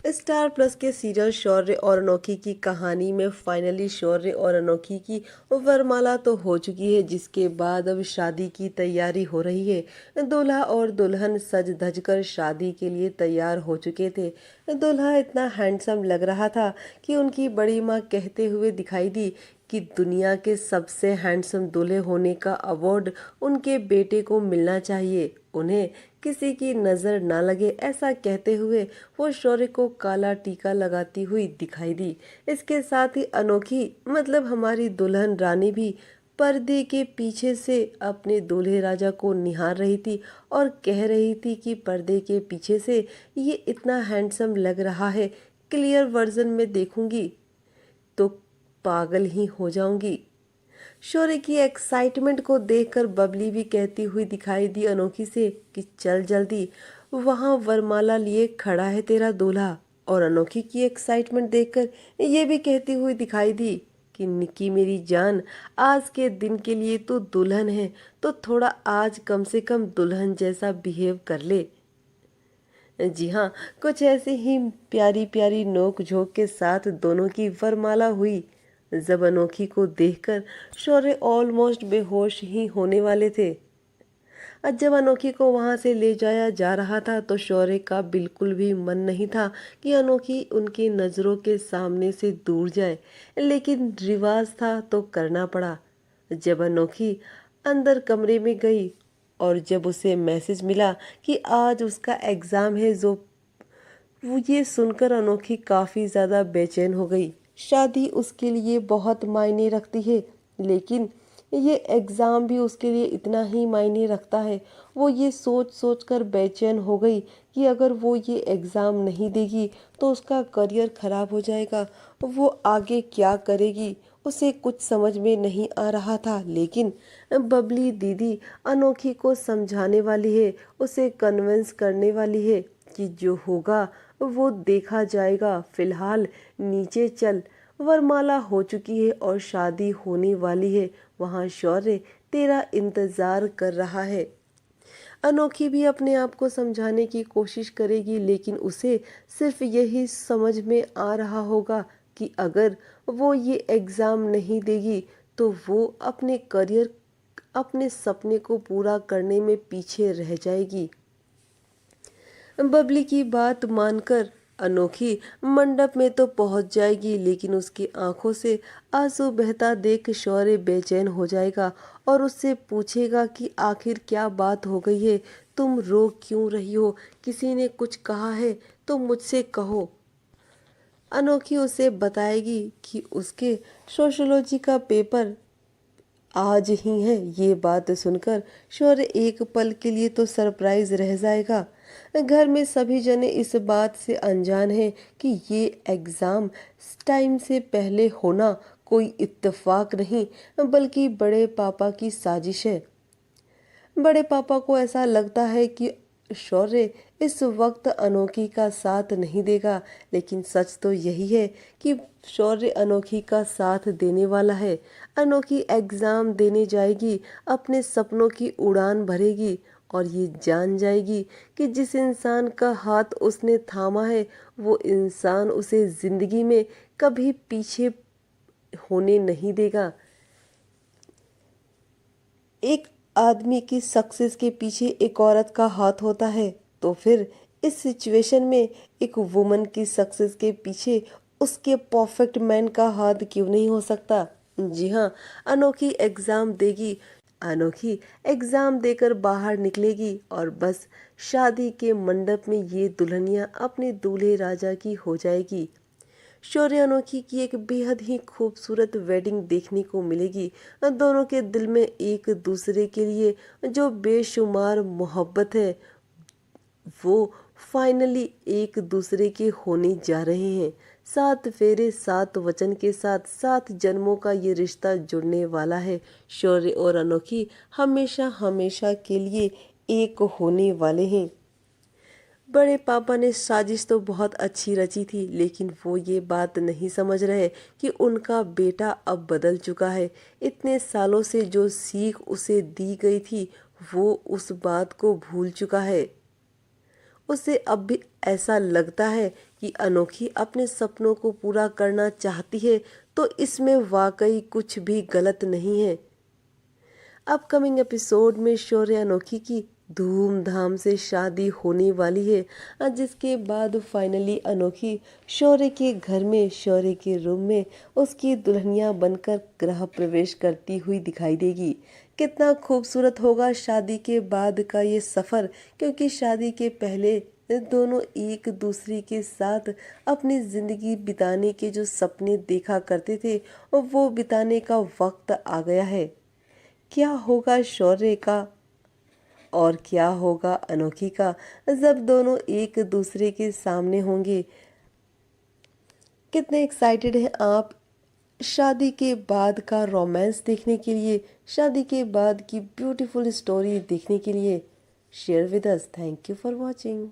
Star plus के serial शौर्य और अनोखी की कहानी में फाइनली शौर्य और अनोखी की वरमाला तो हो चुकी है, जिसके बाद अब शादी की तैयारी हो रही है। दूल्हा और दुल्हन सज धज कर शादी के लिए तैयार हो चुके थे। दूल्हा इतना हैंडसम लग रहा था कि उनकी बड़ी माँ कहते हुए दिखाई दी कि दुनिया के सबसे हैंडसम दूल्हे होने का अवार्ड उनके बेटे को मिलना चाहिए, उन्हें किसी की नज़र ना लगे। ऐसा कहते हुए वो शौर्य को काला टीका लगाती हुई दिखाई दी। इसके साथ ही अनोखी मतलब हमारी दुल्हन रानी भी पर्दे के पीछे से अपने दूल्हे राजा को निहार रही थी और कह रही थी कि पर्दे के पीछे से ये इतना हैंडसम लग रहा है, क्लियर वर्जन में देखूंगी तो पागल ही हो जाऊंगी। शौर्य की एक्साइटमेंट को देखकर बबली भी कहती हुई दिखाई दी अनोखी से कि चल जल्दी, वहां वरमाला लिए खड़ा है तेरा दूल्हा। और अनोखी की एक्साइटमेंट देखकर ये भी कहती हुई दिखाई दी कि निक्की मेरी जान, आज के दिन के लिए तू दुल्हन है तो थोड़ा आज कम से कम दुल्हन जैसा बिहेव कर ले। जी हाँ, कुछ ऐसे ही प्यारी प्यारी नोक झोंक के साथ दोनों की वरमाला हुई। जब अनोखी को देखकर शौर्य ऑलमोस्ट बेहोश ही होने वाले थे। आज जब अनोखी को वहां से ले जाया जा रहा था तो शौर्य का बिल्कुल भी मन नहीं था कि अनोखी उनकी नज़रों के सामने से दूर जाए, लेकिन रिवाज था तो करना पड़ा। जब अनोखी अंदर कमरे में गई और जब उसे मैसेज मिला कि आज उसका एग्ज़ाम है, जो वो ये सुनकर अनोखी काफ़ी ज़्यादा बेचैन हो गई। शादी उसके लिए बहुत मायने रखती है, लेकिन ये एग्ज़ाम भी उसके लिए इतना ही मायने रखता है। वो ये सोच सोच कर बेचैन हो गई कि अगर वो ये एग्ज़ाम नहीं देगी तो उसका करियर ख़राब हो जाएगा, वो आगे क्या करेगी, उसे कुछ समझ में नहीं आ रहा था। लेकिन बबली दीदी अनोखी को समझाने वाली है, उसे कन्विंस करने वाली है कि जो होगा वो देखा जाएगा, फिलहाल नीचे चल, वरमाला हो चुकी है और शादी होने वाली है, वहाँ शौर्य तेरा इंतजार कर रहा है। अनोखी भी अपने आप को समझाने की कोशिश करेगी, लेकिन उसे सिर्फ यही समझ में आ रहा होगा कि अगर वो ये एग्ज़ाम नहीं देगी तो वो अपने करियर, अपने सपने को पूरा करने में पीछे रह जाएगी। बबली की बात मानकर अनोखी मंडप में तो पहुंच जाएगी, लेकिन उसकी आंखों से आंसू बहता देख शौर्य बेचैन हो जाएगा और उससे पूछेगा कि आखिर क्या बात हो गई है, तुम रो क्यों रही हो, किसी ने कुछ कहा है तो मुझसे कहो। अनोखी उसे बताएगी कि उसके सोशोलॉजी का पेपर आज ही है। ये बात सुनकर शौर्य एक पल के लिए तो सरप्राइज रह जाएगा। घर में सभी जने इस बात से अनजान हैं कि ये एग्ज़ाम टाइम से पहले होना कोई इत्तेफाक नहीं, बल्कि बड़े पापा की साजिश है। बड़े पापा को ऐसा लगता है कि शौर्य इस वक्त अनोखी का साथ नहीं देगा, लेकिन सच तो यही है कि शौर्य अनोखी का साथ देने वाला है। अनोखी एग्ज़ाम देने जाएगी, अपने सपनों की उड़ान भरेगी और ये जान जाएगी कि जिस इंसान का हाथ उसने थामा है वो इंसान उसे ज़िंदगी में कभी पीछे होने नहीं देगा। एक आदमी की सक्सेस के पीछे एक औरत का हाथ होता है, तो फिर इस सिचुएशन में एक वुमन की सक्सेस के पीछे उसके परफेक्ट मैन का हाथ क्यों नहीं हो सकता। जी हाँ, अनोखी एग्ज़ाम देगी, अनोखी एग्ज़ाम देकर बाहर निकलेगी और बस शादी के मंडप में ये दुल्हनिया अपने दूल्हे राजा की हो जाएगी। शौर्य अनोखी की एक बेहद ही खूबसूरत वेडिंग देखने को मिलेगी। दोनों के दिल में एक दूसरे के लिए जो बेशुमार मोहब्बत है वो फाइनली एक दूसरे के होने जा रहे हैं। 7 फेरे 7 वचन के साथ 7 जन्मों का ये रिश्ता जुड़ने वाला है। शौर्य और अनोखी हमेशा हमेशा के लिए एक होने वाले हैं। बड़े पापा ने साजिश तो बहुत अच्छी रची थी, लेकिन वो ये बात नहीं समझ रहे कि उनका बेटा अब बदल चुका है। इतने सालों से जो सीख उसे दी गई थी वो उस बात को भूल चुका है। उसे अब भी ऐसा लगता है कि अनोखी अपने सपनों को पूरा करना चाहती है, तो इसमें वाकई कुछ भी गलत नहीं है। अपकमिंग एपिसोड में शौर्य अनोखी की धूमधाम से शादी होने वाली है, जिसके बाद फाइनली अनोखी शौर्य के घर में, शौर्य के रूम में उसकी दुल्हनिया बनकर गृह प्रवेश करती हुई दिखाई देगी। कितना खूबसूरत होगा शादी के बाद का ये सफ़र, क्योंकि शादी के पहले दोनों एक दूसरे के साथ अपनी ज़िंदगी बिताने के जो सपने देखा करते थे, वो बिताने का वक्त आ गया है। क्या होगा शौर्य का और क्या होगा अनोखी का जब दोनों एक दूसरे के सामने होंगे? कितने एक्साइटेड हैं आप शादी के बाद का रोमांस देखने के लिए, शादी के बाद की ब्यूटीफुल स्टोरी देखने के लिए? Share with us. Thank you for watching.